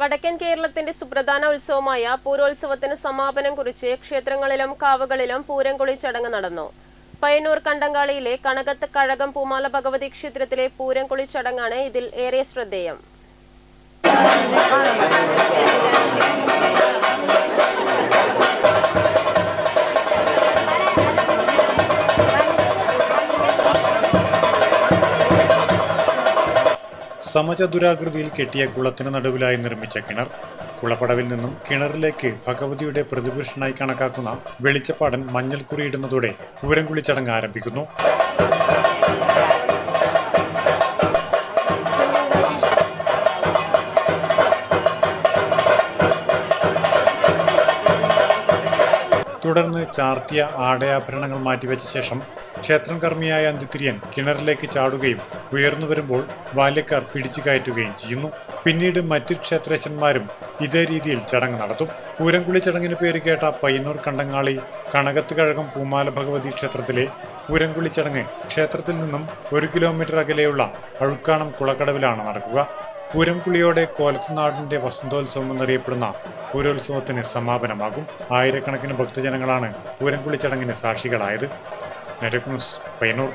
വടക്കൻ കേരളത്തിന്റെ സുപ്രധാന ഉത്സവമായ പൂരോത്സവത്തിന് സമാപനം കുറിച്ച് ക്ഷേത്രങ്ങളിലും കാവുകളിലും പൂരംകുളി ചടങ്ങ് നടന്നു. പയ്യന്നൂർ കണ്ടങ്കാളിയിലെ കണകത്ത് കഴകം പൂമാല ഭഗവതി ക്ഷേത്രത്തിലെ പൂരംകുളി ചടങ്ങാണ് ഇതിൽ ഏറെ ശ്രദ്ധേയം. സമചതുരാകൃതിയിൽ കെട്ടിയ കുളത്തിന് നടുവിലായി നിർമ്മിച്ച കിണർ. കുളപ്പടവിൽ നിന്നും കിണറിലേക്ക് ഭഗവതിയുടെ പ്രതിപുരുഷനായി കണക്കാക്കുന്ന വെളിച്ചപ്പാടൻ മഞ്ഞൾക്കുറിയിടുന്നതോടെ പൂരംകുളി ചടങ്ങ് ആരംഭിക്കുന്നു. തുടർന്ന് ചാർത്തിയ ആടയാഭരണങ്ങൾ മാറ്റിവെച്ച ശേഷം ക്ഷേത്രം കർമ്മിയായ അന്തിതിരിയൻ കിണറിലേക്ക് ചാടുകയും ഉയർന്നു വരുമ്പോൾ ബാല്യക്കാർ പിടിച്ചു കയറ്റുകയും ചെയ്യുന്നു. പിന്നീട് മറ്റു ക്ഷേത്രേശന്മാരും ഇതേ രീതിയിൽ ചടങ്ങ് നടത്തും. പൂരംകുളി ചടങ്ങിന് പേര് കേട്ട പയ്യന്നൂർ കണ്ടങ്ങാളി കണകത്ത് കഴകം പൂമാല ഭഗവതി ക്ഷേത്രത്തിലെ പൂരംകുളി ചടങ്ങ് ക്ഷേത്രത്തിൽ നിന്നും 1 കിലോമീറ്റർ അകലെയുള്ള അഴുക്കാണം കുളക്കടവിലാണ് നടക്കുക. പൂരംകുളിയോടെ കോലത്തുനാടിന്റെ വസന്തോത്സവം എന്നറിയപ്പെടുന്ന പൂരോത്സവത്തിന് സമാപനമാകും. ആയിരക്കണക്കിന് ഭക്തജനങ്ങളാണ് പൂരംകുളി ചടങ്ങിന് സാക്ഷികളായത്. Network news, Payyanur.